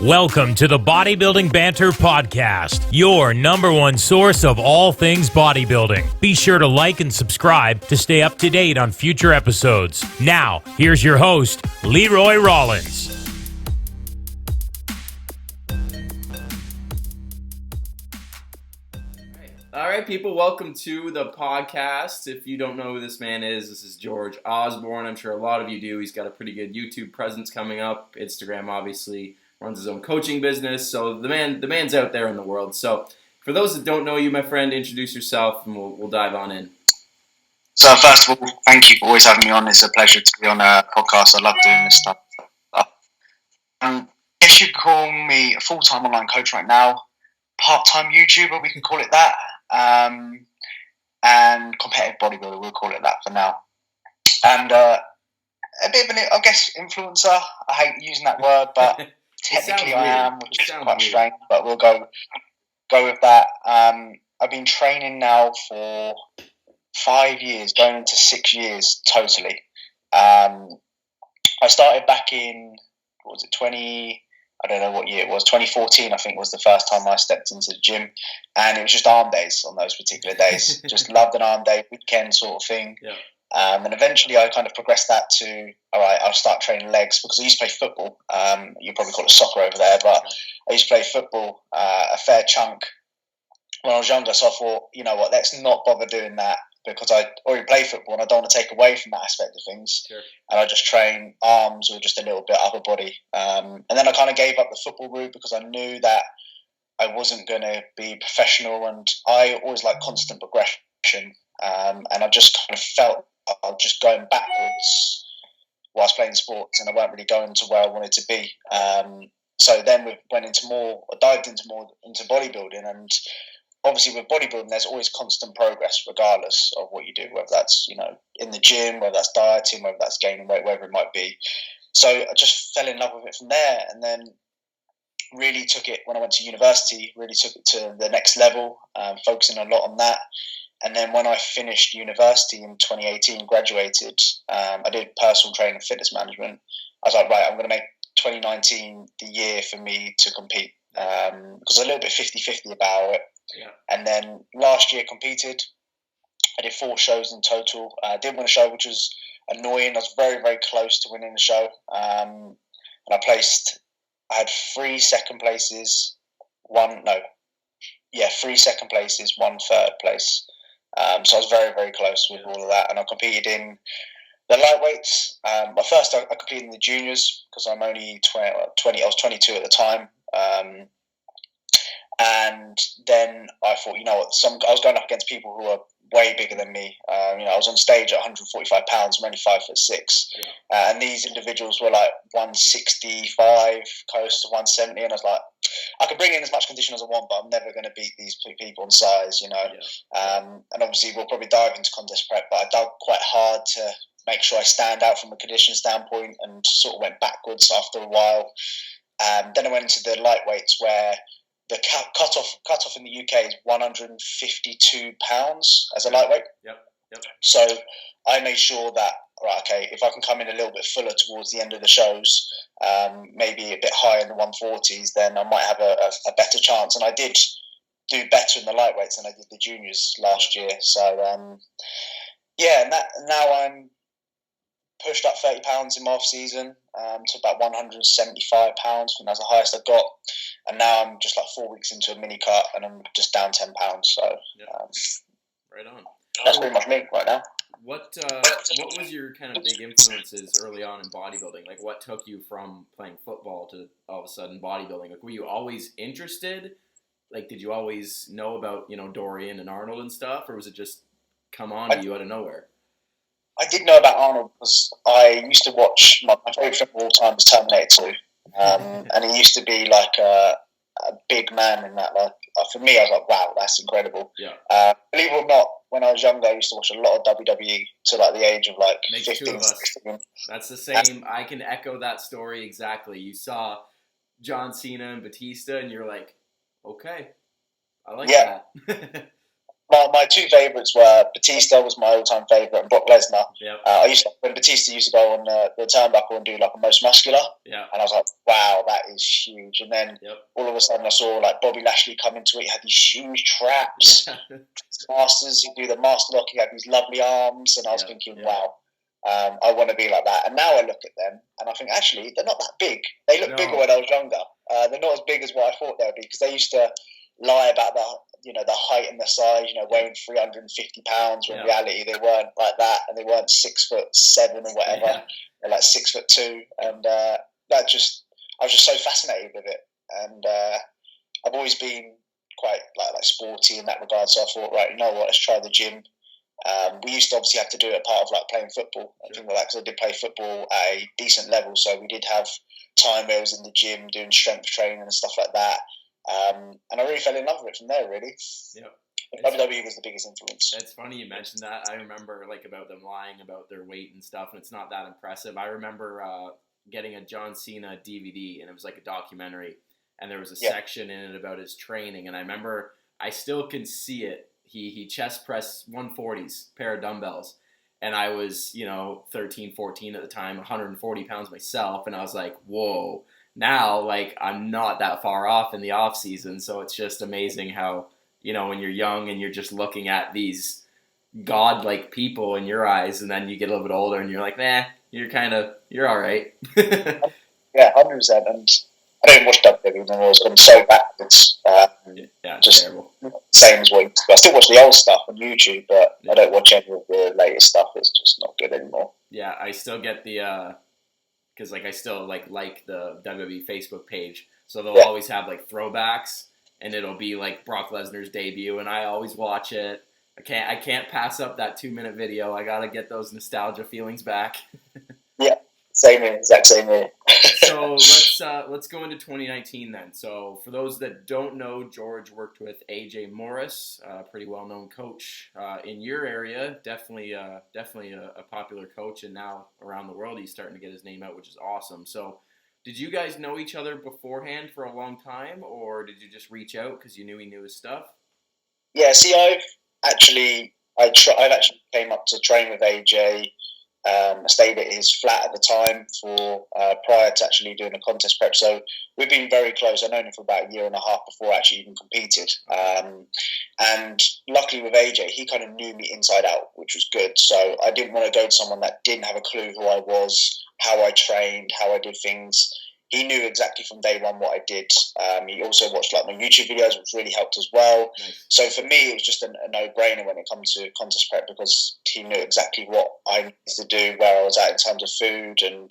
Welcome to the Bodybuilding Banter podcast, your number one source of all things bodybuilding. Be sure to like and subscribe to stay up to date on future episodes. Now, here's your host, Leroy Rollins. All right, people, welcome to the podcast. If you don't know who this man is, this is George Osborne. I'm sure a lot of you do. He's got a pretty good YouTube presence coming up. Instagram, obviously, runs his own coaching business. So the man's out there in the world. So for those that don't know you, my friend, introduce yourself and we'll dive on in. So first of all, thank you for always having me on. It's a pleasure to be on a podcast. I love doing this stuff. If you call me a full-time online coach right now, part-time YouTuber, we can call it that. And competitive bodybuilder, we'll call it that for now. And a bit of an, I guess, influencer. I hate using that word, but technically I am, which is quite strange, but we'll go with that. I've been training now for 5 years, going into 6 years totally. I started back in, what was it, I don't know what year it was, 2014 I think was the first time I stepped into the gym, and it was just arm days on those particular days. Just loved an arm day, weekend sort of thing. Yeah. And eventually I kind of progressed that to, all right, I'll start training legs, because I used to play football. You probably call it soccer over there, but I used to play football a fair chunk when I was younger, so I thought, you know what, let's not bother doing that, because I already play football and I don't want to take away from that aspect of things. Sure. And I just train arms or just a little bit upper body. And then I kind of gave up the football route because I knew that I wasn't going to be professional, and I always like constant progression. And I just kind of felt I was just going backwards whilst playing sports, and I weren't really going to where I wanted to be. So then we dived into more into bodybuilding, and obviously with bodybuilding, there's always constant progress regardless of what you do, whether that's, you know, in the gym, whether that's dieting, whether that's gaining weight, whatever it might be. So I just fell in love with it from there, and then really took it when I went to university, really took it to the next level, focusing a lot on that. And then when I finished university in 2018, graduated, I did personal training and fitness management. I was like, right, I'm going to make 2019 the year for me to compete, because I was a little bit 50-50 about it. Yeah. And then last year competed. I did 4 shows in total. I didn't win a show, which was annoying. I was very, very close to winning the show. And I had 3 second places, 3 second places, 1 third place. So I was very, very close with all of that. And I competed in the lightweights. But first I competed in the juniors, because I'm only 20. I was 22 at the time. And then I thought, you know what, I was going up against people who were way bigger than me. I was on stage at 145 pounds, I'm only 5'6". Yeah. And these individuals were like 165, close to 170. And I was like, I can bring in as much condition as I want, but I'm never going to beat these people in size, you know. Yeah. And obviously we'll probably dive into contest prep, but I dug quite hard to make sure I stand out from a condition standpoint, and sort of went backwards after a while. Then I went into the lightweights, where the cut-off in the UK is 152 pounds as a lightweight. Yep. So I made sure that, right, okay, if I can come in a little bit fuller towards the end of the shows, maybe a bit higher in the 140s, then I might have a better chance. And I did do better in the lightweights than I did the juniors last year. So, and now I'm pushed up 30 pounds in my off season to about 175 pounds. And that's the highest I've got. And now I'm just like 4 weeks into a mini cut, and I'm just down 10 pounds. So, right on. That's pretty much me right now. What was your kind of big influences early on in bodybuilding? Like, what took you from playing football to all of a sudden bodybuilding? Like, were you always interested? Like, did you always know about, you know, Dorian and Arnold and stuff, or was it just come on to you out of nowhere? I did know about Arnold because I used to watch, my favourite film of all time was Terminator 2. And he used to be like a big man in that. Like, for me, I was like, wow, that's incredible. Yeah. Believe it or not, when I was younger, I used to watch a lot of WWE to like the age of like 15, 16. That's the same. I can echo that story exactly. You saw John Cena and Batista, and you're like, okay, I like that. My two favourites were Batista was my all-time favourite, and Brock Lesnar. Yep. When Batista used to go on the turnbuckle and do like a most muscular, yeah, and I was like, wow, that is huge. And then yep. all of a sudden I saw like Bobby Lashley come into it. He had these huge traps, masters. He'd do the master lock. He had these lovely arms, and I was thinking, wow. I want to be like that. And now I look at them and I think, actually, they're not that big. They look bigger when I was younger. They're not as big as what I thought they would be, because they used to lie about the height and the size, weighing 350 pounds, when in reality they weren't like that, and they weren't 6'7" or whatever. Yeah. They're like 6'2", and I was just so fascinated with it. And I've always been quite like sporty in that regard. So I thought, right, you know what, let's try the gym. We used to obviously have to do it part of like playing football and things like that, because I did play football at a decent level. So we did have time where I was in the gym doing strength training and stuff like that. And I really fell in love with it from there, really. Yeah. WWE was the biggest influence. It's funny you mentioned that. I remember about them lying about their weight and stuff, and it's not that impressive. I remember getting a John Cena DVD, and it was like a documentary, and there was a section in it about his training, and I remember, I still can see it. He chest pressed 140s, pair of dumbbells, and I was 13, 14 at the time, 140 pounds myself, and I was like, whoa. Now, like, I'm not that far off in the off season, so it's just amazing how, when you're young and you're just looking at these godlike people in your eyes, and then you get a little bit older and you're like, nah, you're all right. Yeah, 100%. And I don't watch WWE anymore. It's gone so backwards. Just terrible. Same as what I still watch the old stuff on YouTube, but I don't watch any of the latest stuff. It's just not good anymore. Yeah, I still get the because I still like the WWE Facebook page, so they'll always have like throwbacks, and it'll be like Brock Lesnar's debut, and I always watch it. I can't pass up that 2-minute video. I gotta get those nostalgia feelings back. Yeah, same here, exact same here. So let's go into 2019 then. So for those that don't know, George worked with AJ Morris, a pretty well-known coach in your area. Definitely a popular coach, and now around the world he's starting to get his name out, which is awesome. So did you guys know each other beforehand for a long time, or did you just reach out because you knew he knew his stuff? Yeah, see, I've actually came up to train with AJ. I stayed at his flat at the time for prior to actually doing a contest prep. So we've been very close. I've known him for about 1.5 years before I actually even competed. And luckily with AJ, he kind of knew me inside out, which was good. So I didn't want to go to someone that didn't have a clue who I was, how I trained, how I did things. He knew exactly from day one what I did. He also watched my YouTube videos, which really helped as well. Nice. So for me, it was just a no-brainer when it comes to contest prep, because he knew exactly what I needed to do, where I was at in terms of food, and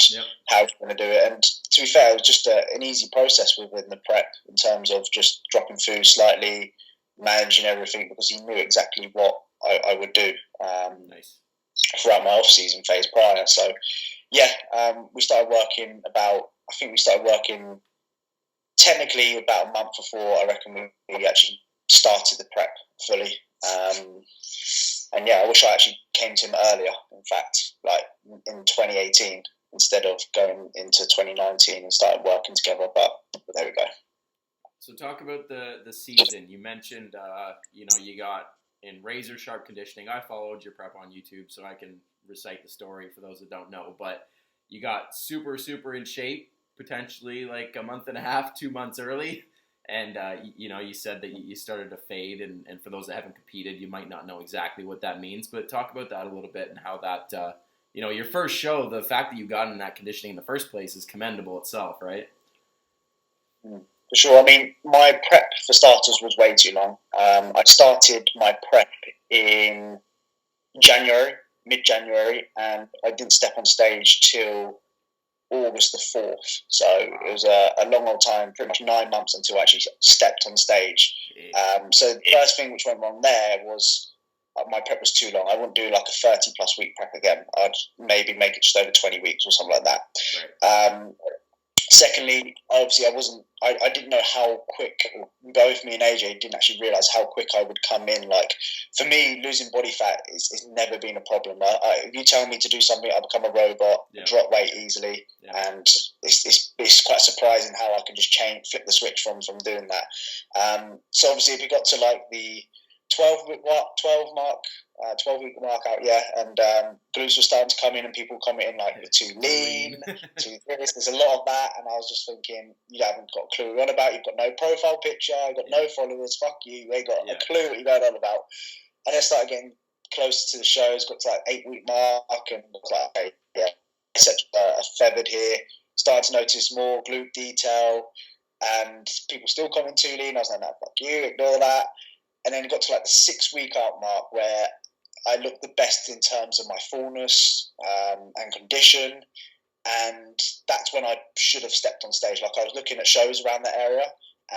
how I was going to do it. And to be fair, it was just an easy process within the prep in terms of just dropping food slightly, managing everything, because he knew exactly what I would do throughout my off-season phase prior. So we started working technically about a month before I reckon we actually started the prep fully. And I wish I actually came to him earlier, in fact, like in 2018, instead of going into 2019 and started working together, but there we go. So talk about the season. You mentioned, you got in razor sharp conditioning. I followed your prep on YouTube, so I can recite the story for those that don't know, but you got super, super in shape, potentially like 1.5 months, 2 months early. And, you said that you started to fade. And for those that haven't competed, you might not know exactly what that means. But talk about that a little bit, and how that, your first show, the fact that you got in that conditioning in the first place is commendable itself, right? For sure. I mean, my prep, for starters, was way too long. I started my prep in mid-January, and I didn't step on stage till August the 4th. So it was a long old time, pretty much 9 months until I actually stepped on stage. So the first thing which went wrong there was my prep was too long. I wouldn't do like a 30-plus week prep again. I'd maybe make it just over 20 weeks or something like that. Right. Secondly, obviously, I didn't know how quick, both me and AJ didn't actually realise how quick I would come in. Like, for me, losing body fat is never been a problem. If you tell me to do something, I become a robot, drop weight easily, and it's quite surprising how I can just flip the switch from doing that. So obviously, if we got to like the 12-week mark out, yeah, and glutes were starting to come in, and people commenting like, "You're too lean, too this." There's a lot of that, and I was just thinking, you haven't got a clue what you're on about. You've got no profile picture, you've got no followers. Fuck you. You ain't got a clue what you're going on about. And I started getting closer to the shows, got to like 8-week mark, and was like, okay, yeah, feathered here. Started to notice more glute detail, and people still coming too lean. I was like, no, fuck you, ignore that. And then it got to like the 6-week out mark where I looked the best in terms of my fullness and condition. And that's when I should have stepped on stage. Like, I was looking at shows around that area,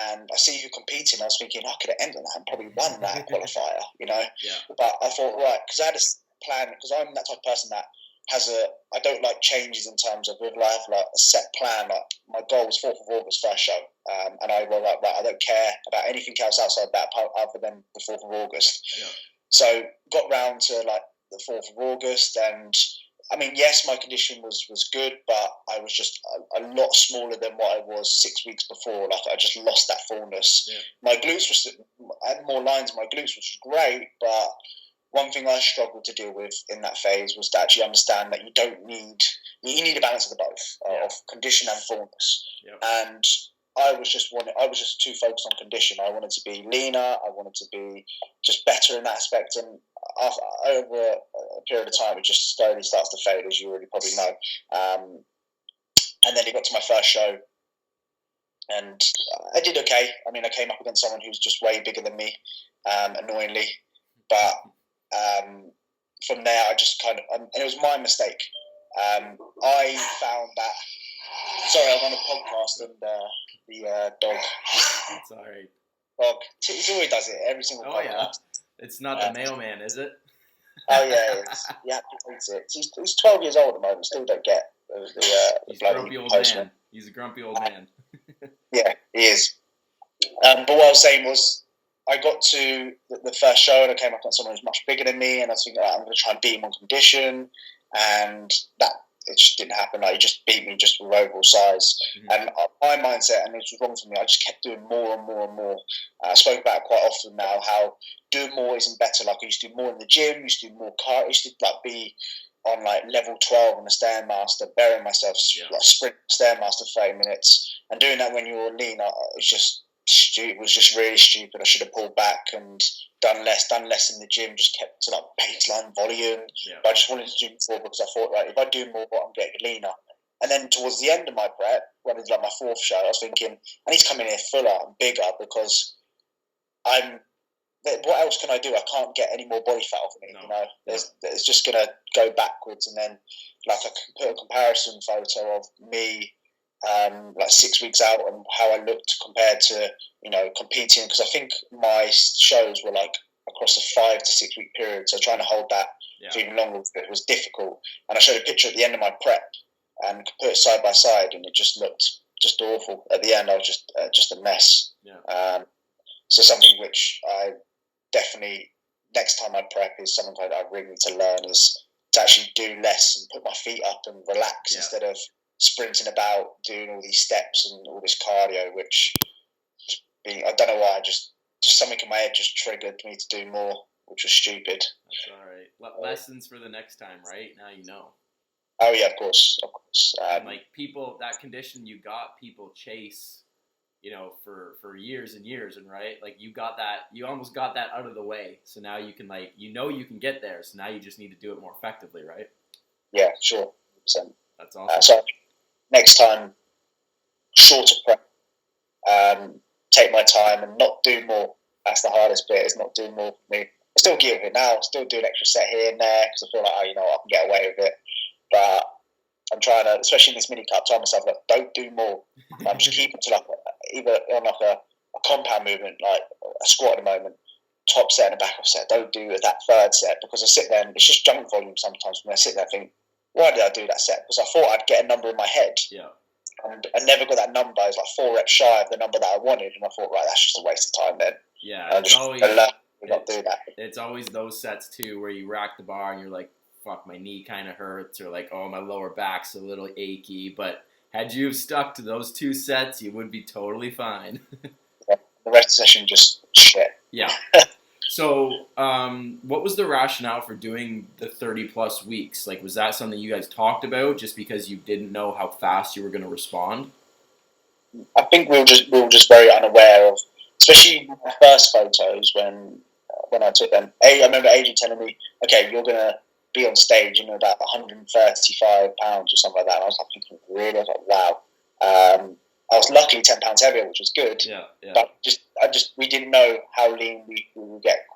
and I see you competing. I was thinking, I could have ended that and probably won that qualifier, you know? Yeah. But I thought, right, because I had a plan, because I'm that type of person that I don't like changes in terms of whether I have like a set plan. Like, my goal was 4th of August, first show. And I was like, right, I don't care about anything else outside that other than the 4th of August. Yeah. So got round to like the 4th of August, and I mean, yes, my condition was good, but I was just a lot smaller than what I was 6 weeks before. Like, I just lost that fullness. Yeah. My glutes I had more lines in my glutes, which was great, but one thing I struggled to deal with in that phase was to actually understand that you need a balance of the both, of condition and fullness. Yep. And I was just too focused on condition. I wanted to be leaner. I wanted to be just better in that aspect. And over a period of time, it just slowly starts to fade, as you already probably know. And then it got to my first show, and I did okay. I mean, I came up against someone who's just way bigger than me, annoyingly. But from there, I just kind of, and it was my mistake. I found that. Sorry, I'm on a podcast, and the dog. It's all right. Dog. He always does it every single podcast. Yeah. It's not the mailman, is it? Oh yeah, yeah, he hates it. He's 12 years old at the moment. Still don't get the grumpy old man. He's a grumpy old man. Yeah, he is. But what I was saying was, I got to the first show, and I came up on someone who's much bigger than me, and I was thinking, I'm going to try and beat him on condition, and that it just didn't happen. Like, he just beat me just with overall size. Mm-hmm. And my mindset, and it was wrong for me, I just kept doing more and more and more. I spoke about it quite often now, how doing more isn't better. Like, I used to do more in the gym, used to do more car, I used to like be on like level 12 on the Stairmaster, burying myself, like sprint Stairmaster for 30 minutes, and doing that when you're lean, it's just it was just really stupid. I should have pulled back and done less in the gym, just kept to like baseline volume. Yeah. But I just wanted to do more because I thought, right, if I do more, I'm getting leaner. And then towards the end of my prep, when it's like my 4th show, I was thinking, I need to come in here fuller and bigger, because what else can I do? I can't get any more body fat off me. No. You know, it's just going to go backwards. And then, like, I can put a comparison photo of me like 6 weeks out and how I looked compared to, you know, competing, because I think my shows were like across a 5 to 6 week period, so trying to hold that for even longer was difficult. And I showed a picture at the end of my prep and put it side by side, and it just looked just awful. At the end, I was just a mess. So something which I definitely, next time I prep, is something I really need to learn, is to actually do less and put my feet up and relax instead of sprinting about, doing all these steps and all this cardio, which I don't know why, just something in my head just triggered me to do more, which was stupid. That's all right. Lessons for the next time, right? Now you know. Oh yeah, of course. Like, people, that condition you got, people chase, you know, for years and years, and right, like, you almost got that out of the way, so now you can, like, you know, you can get there, so now you just need to do it more effectively, right? Yeah, sure, 100%. That's awesome. So next time, shorter prep, take my time and not do more. That's the hardest bit, is not doing more for me. I still give it now, still do an extra set here and there, because I feel like, oh, you know, I can get away with it. But I'm trying to, especially in this mini cup, tell myself, like, don't do more. I'm just keeping to, like, either on like a compound movement, like a squat at the moment, top set and a back off set. Don't do that third set, because I sit there and it's just junk volume sometimes. When I sit there, I think, why did I do that set? Because I thought I'd get a number in my head. Yeah. And I never got that number. I was like 4 reps shy of the number that I wanted, and I thought, right, that's just a waste of time then. Yeah, it's always not do that. It's always those sets too, where you rack the bar and you're like, fuck, my knee kind of hurts, or like, oh, my lower back's a little achy. But had you stuck to those 2 sets, you would be totally fine. The rest of the session just shit. Yeah. So, what was the rationale for doing the 30+ weeks? Like, was that something you guys talked about just because you didn't know how fast you were going to respond? I think we were just very unaware of, especially my first photos when I took them. I remember Adrian telling me, "Okay, you're gonna be on stage in about 135 pounds or something like that." And I was like thinking, really? I was like, wow. I was luckily 10 pounds heavier, which was good. Yeah, yeah. But we didn't know how lean we would get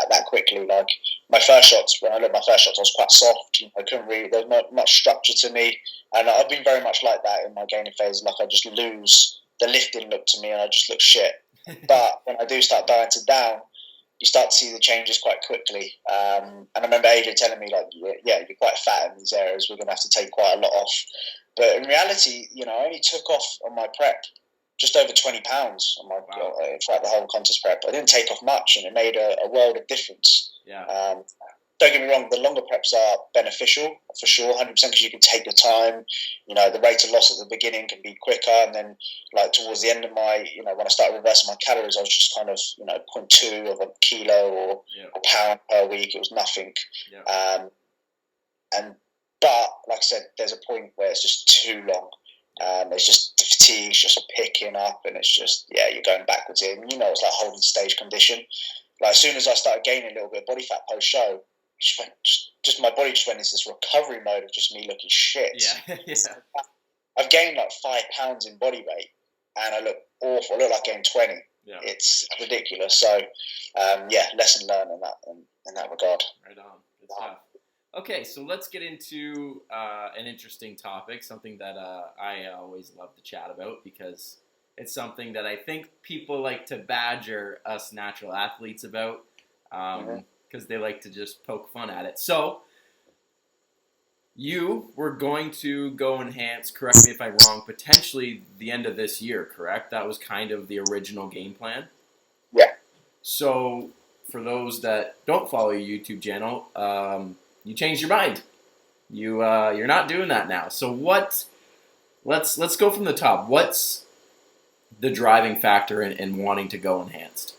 that quickly. Like my first shots, when I looked at my first shots, I was quite soft. I couldn't really. There was not much structure to me, and I've been very much like that in my gaining phase. Like I just lose the lifting look to me, and I just look shit. But when I do start dieting down, you start to see the changes quite quickly. And I remember Adrian telling me, like, yeah, you're quite fat in these areas. We're going to have to take quite a lot off. But in reality, I only took off on my prep just over 20 pounds on my throughout the whole contest prep. I didn't take off much, and it made a world of difference. Yeah. Don't get me wrong, the longer preps are beneficial for sure, 100%, because you can take your time. The rate of loss at the beginning can be quicker, and then like towards the end of my, when I started reversing my calories, I was just kind of, 0.2 of a kilo or a pound per week. It was nothing. Yeah. But like I said, there's a point where it's just too long. It's just the fatigue's just picking up, and it's just you're going backwards in. It's like holding stage condition. Like as soon as I started gaining a little bit of body fat post show, just my body just went into this recovery mode of just me looking shit. Yeah. I've gained like 5 pounds in body weight, and I look awful. I look like I gained 20. Yeah. It's ridiculous. So, lesson learned in that regard. Right on. Good stuff. Okay, so let's get into an interesting topic, something that I always love to chat about because it's something that I think people like to badger us natural athletes about because they like to just poke fun at it. So, you were going to go enhance, correct me if I'm wrong, potentially the end of this year, correct? That was kind of the original game plan? Yeah. So, for those that don't follow your YouTube channel, you changed your mind. You're not doing that now. So let's go from the top. What's the driving factor in wanting to go enhanced?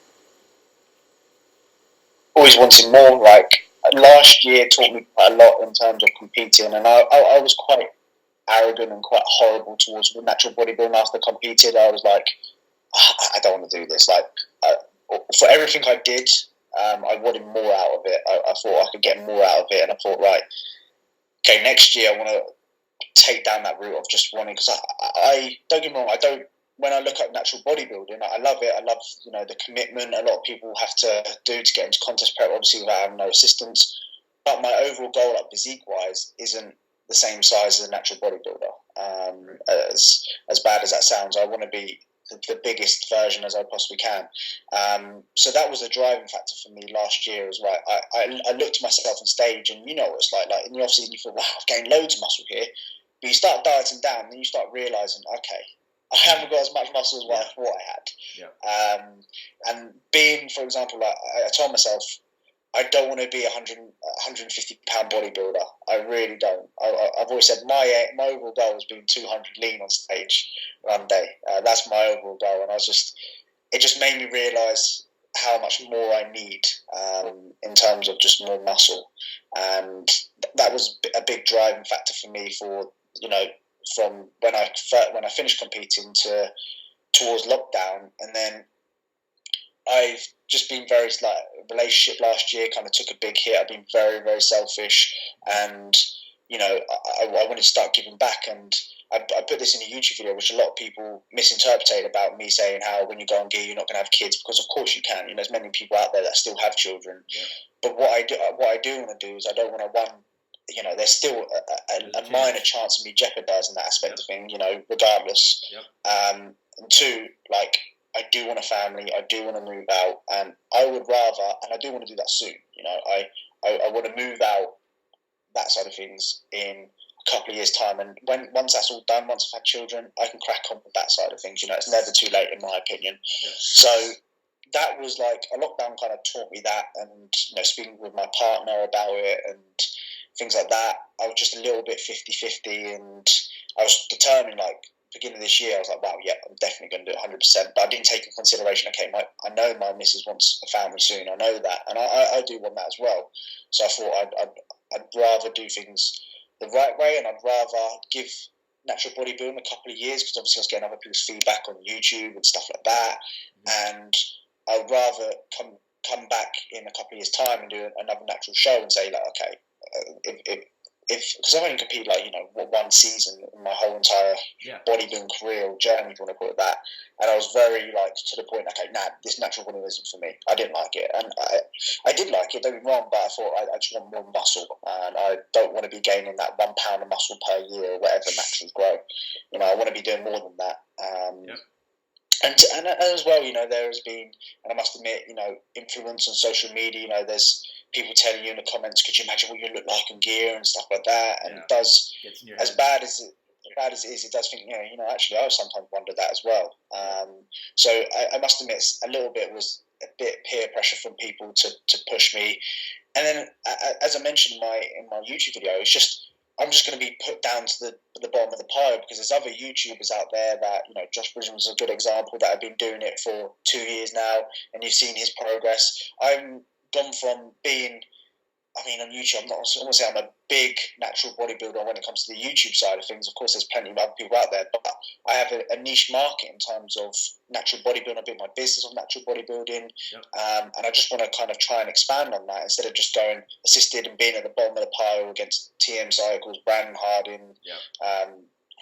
Always wanting more. Like last year taught me quite a lot in terms of competing, and I was quite arrogant and quite horrible towards the natural bodybuilding after I competed. I was like, I don't want to do this. Like for everything I did, I wanted more out of it. I thought I could get more out of it, and I thought, right, okay, next year I want to take down that route of just wanting, because I don't get me wrong, I don't. When I look at natural bodybuilding, I love it. I love the commitment a lot of people have to do to get into contest prep, obviously without having no assistance. But my overall goal, like physique wise, isn't the same size as a natural bodybuilder. As bad as that sounds, I want to be the biggest version as I possibly can. So that was a driving factor for me last year as well. I looked at myself on stage, and what it's like in the off-season you feel, wow, I've gained loads of muscle here. But you start dieting down, and then you start realising, okay, I haven't got as much muscle as what I thought I had. Yeah. And being, for example, like I told myself, I don't want to be a 150 pound bodybuilder. I really don't. I've always said my overall goal has been 200 lean on stage one day. That's my overall goal, and it just made me realise how much more I need in terms of just more muscle, and that was a big driving factor for me for from when I finished competing towards lockdown, and then I've just been very relationship last year kind of took a big hit. I've been very, very selfish, and I wanted to start giving back. And I put this in a YouTube video, which a lot of people misinterpreted about me saying how when you go on gear you're not going to have kids, because of course you can. There's many people out there that still have children. Yeah. But what I do want to do is I don't want to there's still a minor chance of me jeopardising that aspect of thing, regardless. Yep. And two, I do want a family. I do want to move out, and I would rather, and I do want to do that soon. I want to move out that side of things in a couple of years' time, and once that's all done, once I've had children, I can crack on with that side of things. It's never too late, in my opinion. Yeah. So that was a lockdown kind of taught me that, and speaking with my partner about it and things like that, I was just a little bit 50-50, and I was determined beginning of this year, I was like, wow, yeah, I'm definitely going to do it 100%. But I didn't take into consideration, okay, I know my missus wants a family soon. I know that. And I do want that as well. So I thought I'd rather do things the right way, and I'd rather give natural bodybuilding a couple of years, because obviously I was getting other people's feedback on YouTube and stuff like that. And I'd rather come back in a couple of years' time and do another natural show and say, like, okay, if because I've only competed one season in my whole entire bodybuilding career or journey, if you want to call it that, and I was very to the point, okay, this natural bodybuilding isn't for me. I didn't like it, and I did like it, don't get me wrong, but I thought I just want more muscle, and I don't want to be gaining that 1 pound of muscle per year or whatever naturals grow. I want to be doing more than that. And as well, there has been, and I must admit, influence on social media. There's people telling you in the comments, could you imagine what you look like in gear and stuff like that? And it does, as bad as it is, it does think, actually I sometimes wonder that as well. So I must admit, a little bit was a bit peer pressure from people to push me. And then, as I mentioned in my YouTube video, I'm just going to be put down to the bottom of the pile, because there's other YouTubers out there that, Josh Bridgman's a good example, that have been doing it for 2 years now, and you've seen his progress. I'm gone from being, on YouTube, I want to say I'm a big natural bodybuilder when it comes to the YouTube side of things. Of course, there's plenty of other people out there, but I have a niche market in terms of natural bodybuilding. I built my business on natural bodybuilding, and I just want to kind of try and expand on that, instead of just going assisted and being at the bottom of the pile against TM Cycles, Brandon Harding,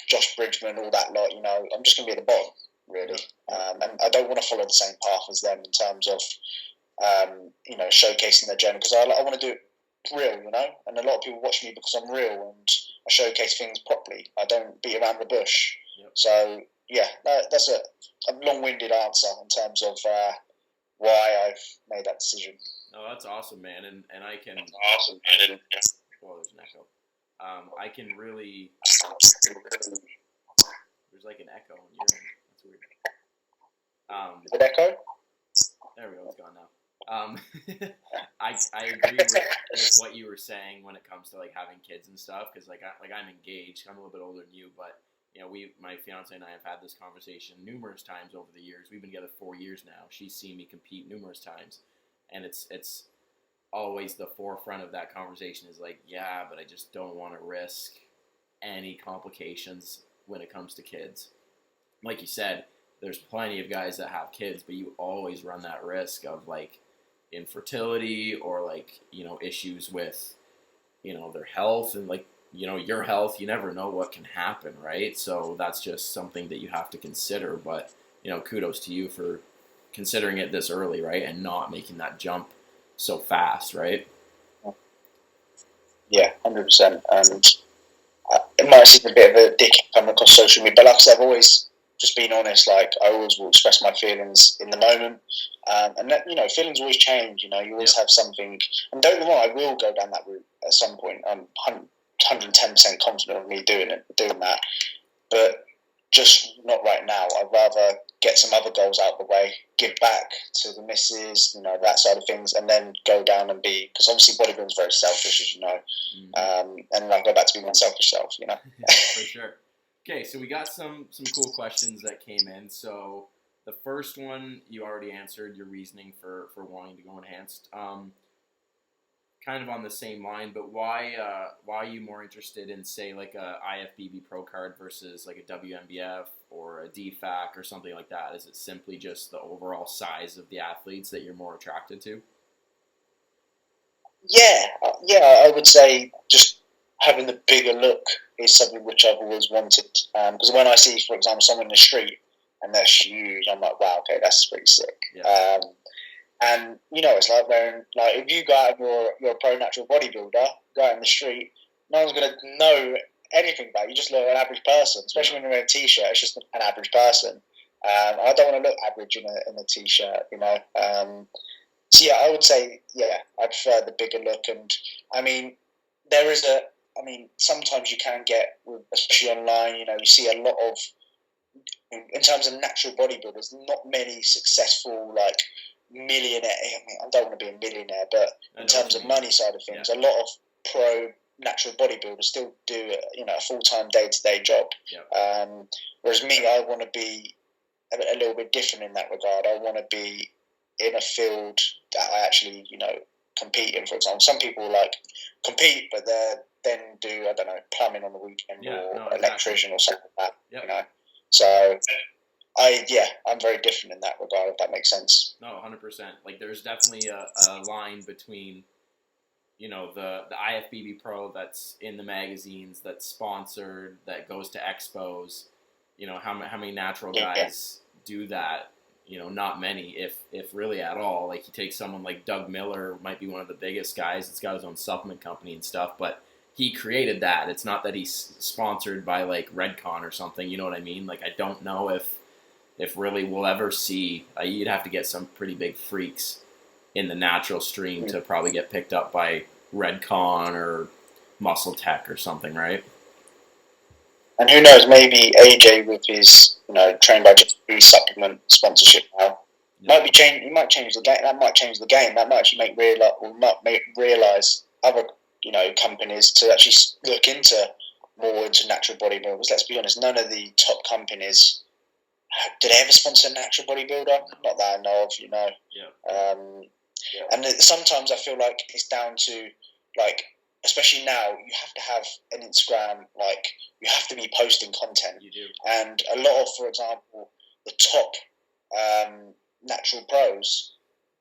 Josh Bridgman, all that lot. I'm just going to be at the bottom, really, and I don't want to follow the same path as them in terms of showcasing their journey, because I want to do it real, and a lot of people watch me because I'm real and I showcase things properly. I don't beat around the bush. So that's a long-winded answer in terms of why I've made that decision. Oh, that's awesome, man, and I can. That's awesome, man. Well, there's an echo. I can really. There's like an echo on your end. That's weird. An echo? There we go. It's gone now. I agree with what you were saying when it comes to having kids and stuff, because I'm engaged. I'm a little bit older than you, but my fiance and I have had this conversation numerous times over the years. We've been together 4 years now. She's seen me compete numerous times, and it's always the forefront of that conversation is but I just don't want to risk any complications when it comes to kids. Like you said, there's plenty of guys that have kids, but you always run that risk of infertility or issues with their health and your health. You never know what can happen, right? So that's just something that you have to consider. But kudos to you for considering it this early, right, and not making that jump so fast, right? Yeah, 100%. And it might seem a bit of a dick coming across social media, but like I said, I've always just being honest. I always will express my feelings in the moment, and that, feelings always change. You always have something, and don't get me wrong, I will go down that route at some point. I'm 110% confident of me doing that, but just not right now. I'd rather get some other goals out of the way, give back to the missus, that side of things, and then go down and because obviously bodybuilding is very selfish, as you know, and go back to being my selfish self. For sure. Okay, so we got some cool questions that came in. So the first one you already answered, your reasoning for wanting to go enhanced. Kind of on the same line, but why are you more interested in, say, a IFBB Pro card versus a WMBF or a DFAC or something like that? Is it simply just the overall size of the athletes that you're more attracted to? Yeah, I would say just having the bigger look is something which I've always wanted. Because when I see, for example, someone in the street and they're huge, I'm like, wow, okay, that's pretty sick. Yeah. And it's like wearing, if you go out and you're a pro natural bodybuilder, go out in the street, no one's going to know anything about you. You just look like an average person, especially when you're wearing a t-shirt. It's just an average person. I don't want to look average in a t-shirt, So yeah, I would say, I prefer the bigger look. And there is sometimes you can get, especially online, you see a lot of, in terms of natural bodybuilders, not many successful, millionaire. I don't want to be a millionaire, but in terms of money side of things, a lot of pro natural bodybuilder still do a full-time day-to-day job. Whereas me, I want to be a little bit different in that regard. I want to be in a field that I actually compete in. For example, some people compete, but they then do, I don't know, plumbing on the weekend electrician or something like that. So I'm very different in that regard, if that makes sense. No, 100%. Like, there's definitely a line between, the IFBB Pro that's in the magazines, that's sponsored, that goes to expos. How many natural guys do that? Not many, if really at all. Like, you take someone like Doug Miller, might be one of the biggest guys. It's got his own supplement company and stuff, but he created that. It's not that he's sponsored by like Redcon or something. You know what I mean? Like, I don't know if really we'll ever see. You'd have to get some pretty big freaks in the natural stream to probably get picked up by Redcon or Muscle Tech or something, right? And who knows, maybe AJ with his, trained by just supplement sponsorship now, he might change the game. That might change the game. That might actually make realize other, companies to actually look more into natural bodybuilders. Let's be honest, none of the top companies, do they ever sponsor a natural bodybuilder? Not that I know of, And sometimes I feel like it's down to, especially now, you have to have an Instagram, you have to be posting content. You do. And a lot of, for example, the top natural pros,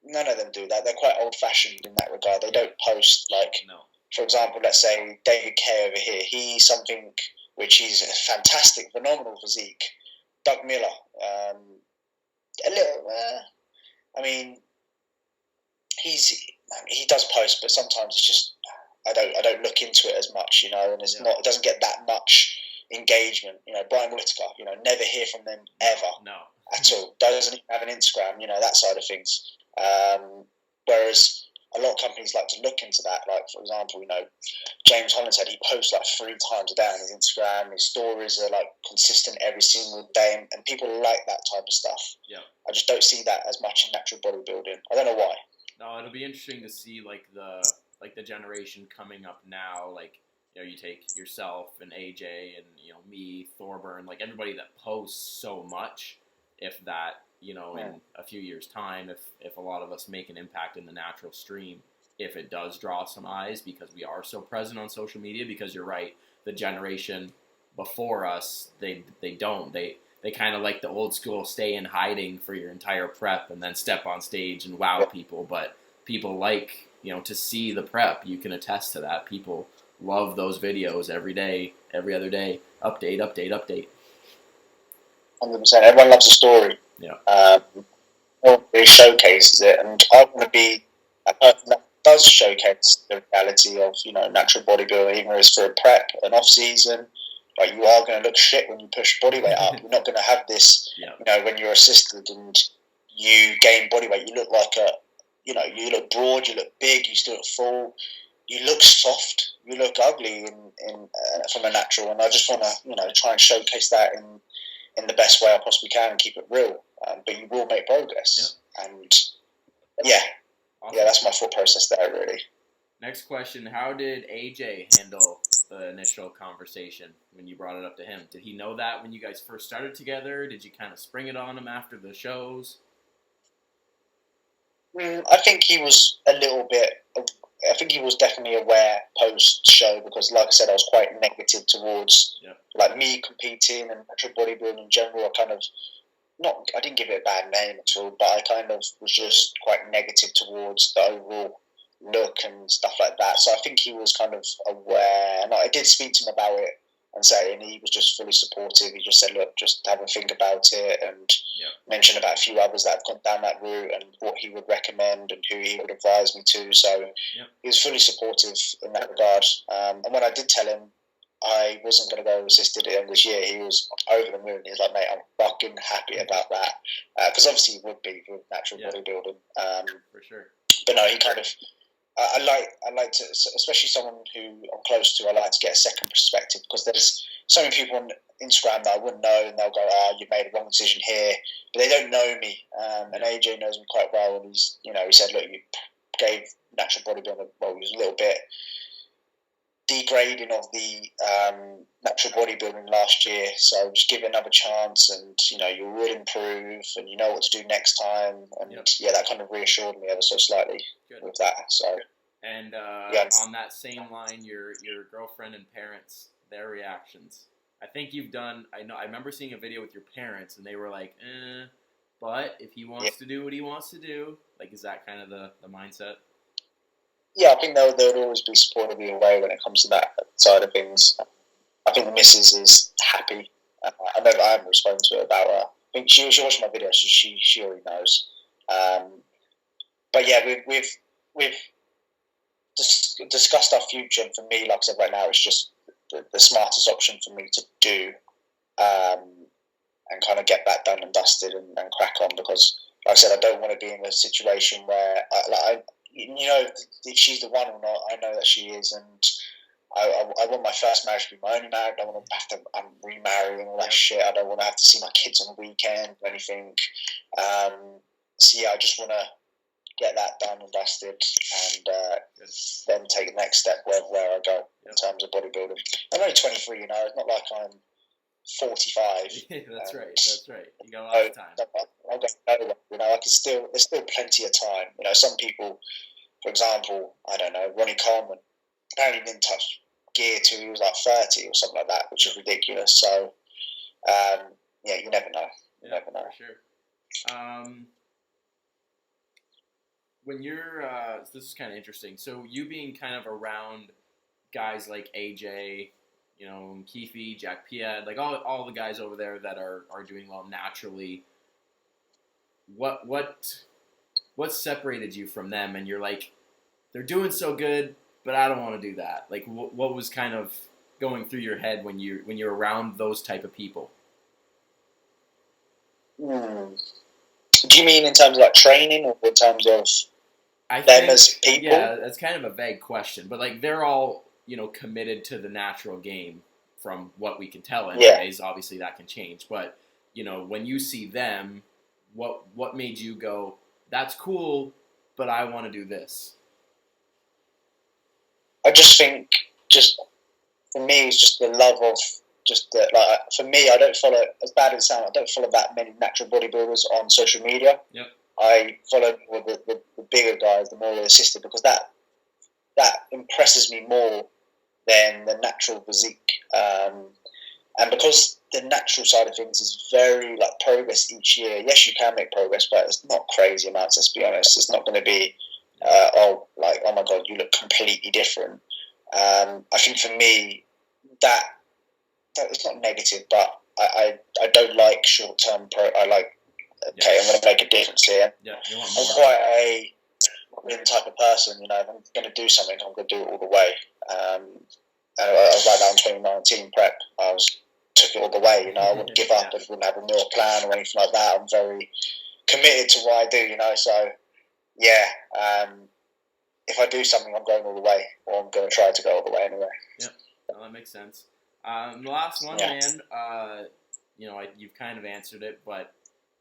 none of them do that. They're quite old-fashioned in that regard. They don't post, for example, let's say David Kay over here. He's something which he's a fantastic, phenomenal physique. Doug Miller, a little, he does post, but sometimes it's just, I don't look into it as much, and it doesn't get that much engagement. Brian Whitaker, never hear from them ever. No. At all. Doesn't even have an Instagram, that side of things. Whereas a lot of companies like to look into that. Like, for example, James Holland said he posts 3 times a day on his Instagram. His stories are consistent every single day, and people like that type of stuff. Yeah. I just don't see that as much in natural bodybuilding. I don't know why. No, it'll be interesting to see the generation coming up now. You take yourself and AJ and me, Thorburn, everybody that posts so much. If that, in a few years' time, if a lot of us make an impact in the natural stream, if it does draw some eyes, because we are so present on social media, because you're right, the generation before us, they don't. They kind of like the old school, stay in hiding for your entire prep and then step on stage and wow people. But people like, to see the prep. You can attest to that. People love those videos every day, every other day. Update. 100%. Everyone loves a story. Yeah. Nobody showcases it, and I want to be a person that does showcase the reality of natural bodybuilding, even if it's for a prep, an off season. You are going to look shit when you push body weight up. You're not going to have this. When you're assisted and you gain body weight, you look you look broad, you look big, you still look full, you look soft, you look ugly in from a natural. And I just want to try and showcase that in the best way I possibly can and keep it real. But you will make progress. And awesome. That's my thought process there, really. Next question: how did AJ handle the initial conversation when you brought it up to him? Did he know that when you guys first started together? Did you kind of spring it on him after the shows? I think he was a little bit. I think he was definitely aware post-show, because, like I said, I was quite negative towards me competing and natural bodybuilding in general. I didn't give it a bad name at all, but I kind of was just quite negative towards the overall look and stuff like that. So I think he was kind of aware, and I did speak to him about it and he was just fully supportive. He just said, look, just have a think about it, and mentioned about a few others that have gone down that route and what he would recommend and who he would advise me to. So he was fully supportive in that regard. And when I did tell him I wasn't going to go assisted at the end of this year, he was over the moon. He was like, mate, I'm fucking happy about that. Because obviously he would be with natural bodybuilding. For sure. But no, he kind of... I like to, especially someone who I'm close to, I like to get a second perspective, because there's so many people on Instagram that I wouldn't know, and they'll go, you made a wrong decision here, but they don't know me. And AJ knows me quite well, and he said, look, you gave natural bodybuilding, he was a little bit degrading of the natural bodybuilding last year. So just give it another chance, and you will improve, and you know what to do next time. And that kind of reassured me ever so slightly with that. So and on that same line, your girlfriend and parents, their reactions. I think you've done. I remember seeing a video with your parents, and they were like, but if he wants to do what he wants to do, like, is that kind of the mindset? Yeah, I think they'll always be supportive either way when it comes to that side of things. I think the missus is happy. I haven't spoken to her about her. I think she watched my video, so she already knows. But yeah, we've discussed our future, and for me, like I said, right now, it's just the smartest option for me to do, and kind of get that done and dusted and crack on, because, like I said, I don't want to be in a situation where if she's the one or not. I know that she is, and I want my first marriage to be my only marriage. I don't want to have to remarry and all that shit. I don't want to have to see my kids on the weekend or anything. So yeah, I just want to get that done and dusted, and then take the next step where I go in terms of bodybuilding. I'm only 23, it's not like I'm 45. That's right. You got a lot of time. I'll go nowhere. There's still plenty of time. Some people, for example, I don't know, Ronnie Coleman, apparently didn't touch gear till he was like 30 or something like that, which is ridiculous. So, you never know. You never know. For sure. When you're, this is kind of interesting. So you being kind of around guys like AJ, Keefe, Jack Pied, like all the guys over there that are doing well naturally. What separated you from them? And you're like, they're doing so good, but I don't want to do that. Like, what was kind of going through your head when you're around those type of people? Do you mean in terms of like training, or in terms of them as people? Yeah, that's kind of a vague question, but like they're all committed to the natural game from what we can tell. Anyways, obviously that can change, but when you see them, what made you go, that's cool, but I want to do this? I just think, for me, it's just the love of for me, I don't follow, as bad as it sounds, I don't follow that many natural bodybuilders on social media. Yep. I follow the bigger guys, the more assisted, because that impresses me more than the natural physique. And because the natural side of things is very progress each year. Yes, you can make progress, but it's not crazy amounts. Let's be honest. It's not going to be oh my god, you look completely different. I think for me that it's not negative, but I don't like short term I like. Okay, I'm going to make a difference here. Yeah, I'm quite a type of person. If I'm going to do something, I'm going to do it all the way. And I was like that in 2019 prep. I took it all the way. I wouldn't give up. I wouldn't have a meal plan or anything like that. I'm very committed to what I do. So yeah. If I do something, I'm going all the way, or I'm going to try to go all the way anyway. Yeah, well, that makes sense. The last one, man. You've kind of answered it, but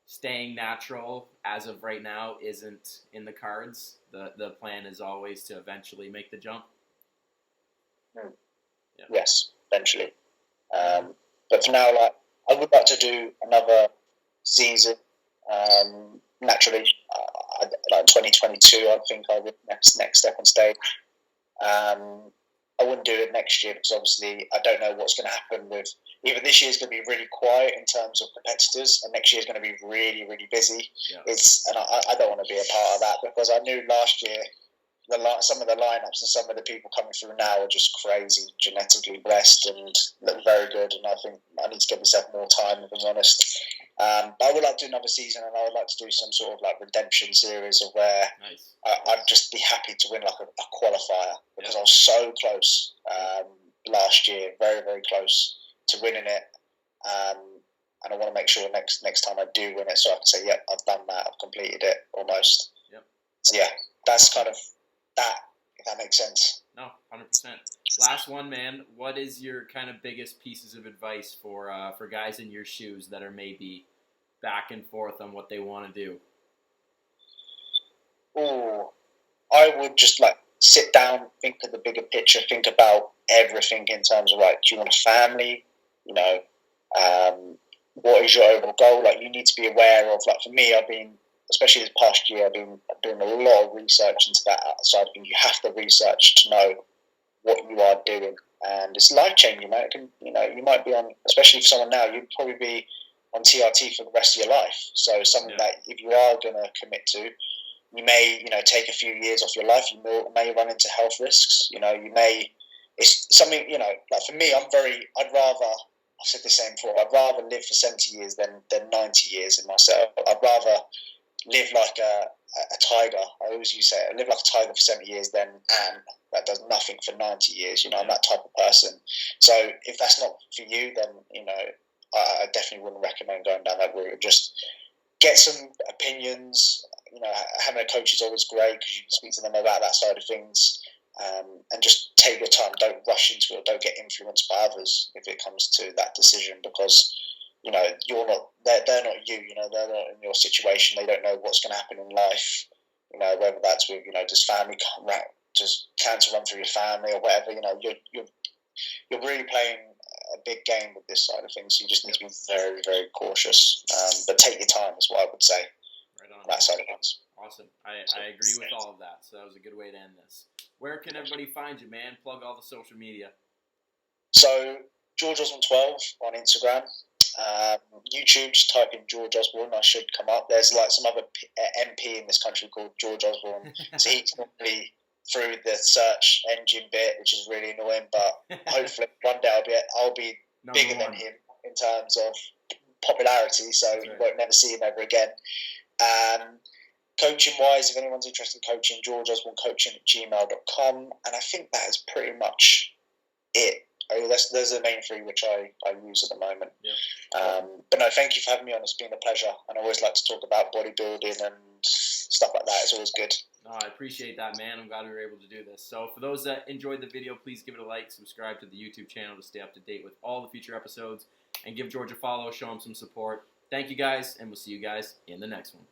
staying natural as of right now isn't in the cards. The plan is always to eventually make the jump. Yeah. Yes, eventually. But for now, I would like to do another season naturally. Like 2022, I think I would next step on stage. I wouldn't do it next year because obviously I don't know what's going to happen with. Either this year's going to be really quiet in terms of competitors, and next year's going to be really, really busy. Yeah. I don't want to be a part of that, because I knew last year some of the lineups and some of the people coming through now are just crazy, genetically blessed and look very good. And I think I need to give myself more time, if I'm honest. But I would like to do another season, and I would like to do some sort of redemption series of where I'd just be happy to win a qualifier, because I was so close last year, very, very close to winning it. And I want to make sure next time I do win it, so I can say, yep, I've done that, I've completed it almost. Yep. So yeah, that's kind of that, if that makes sense. No, 100%. Last one, man. What is your kind of biggest pieces of advice for guys in your shoes that are maybe back and forth on what they want to do? Oh, I would just sit down, think of the bigger picture, think about everything in terms of, like, do you want a family? You know, what is your overall goal? Like, you need to be aware of, like, for me, I've been, especially this past year, I've been doing a lot of research into that side of things. You have to research to know what you are doing, and it's life changing. It can, you know, you might be on, especially for someone now, you'd probably be on TRT for the rest of your life. So something that if you are going to commit to, you may, you know, take a few years off your life. You may run into health risks. You know, you may. It's something, you know, like for me, I'd rather. I've said the same before. I'd rather live for 70 years than 90 years in myself. I'd rather live like a tiger. I always used to say, I live like a tiger for 70 years than Anne that does nothing for 90 years. You know, I'm that type of person. So if that's not for you, then, you know, I definitely wouldn't recommend going down that route. Just get some opinions. You know, having a coach is always great because you can speak to them about that side of things, and just take your time. Don't rush into it. Don't get influenced by others if it comes to that decision, because, you know, you're not. They're not you. You know, they're not in your situation. They don't know what's going to happen in life. You know, whether that's with, you know, does family does cancer run through your family or whatever. You know, you're really playing a big game with this side of things. So you just need to be very, very cautious. But take your time is what I would say. Right on. That side of things. Awesome. I agree with all of that. So that was a good way to end this. Where can everybody find you, man? Plug all the social media. So George Osborne 12 on Instagram. YouTube, just type in George Osborne. I should come up. There's like some other MP in this country called George Osborne. So he's normally through the search engine bit, which is really annoying. But hopefully one day I'll be bigger than him in terms of popularity. So you won't never see him ever again. Coaching wise, if anyone's interested in coaching, George Osborne coaching at gmail.com. And I think that is pretty much it. Those are the main three which I use at the moment. Yeah. But no, thank you for having me on. It's been a pleasure. And I always like to talk about bodybuilding and stuff like that. It's always good. No, I appreciate that, man. I'm glad we were able to do this. So for those that enjoyed the video, please give it a like, subscribe to the YouTube channel to stay up to date with all the future episodes, and give George a follow, show him some support. Thank you guys, and we'll see you guys in the next one.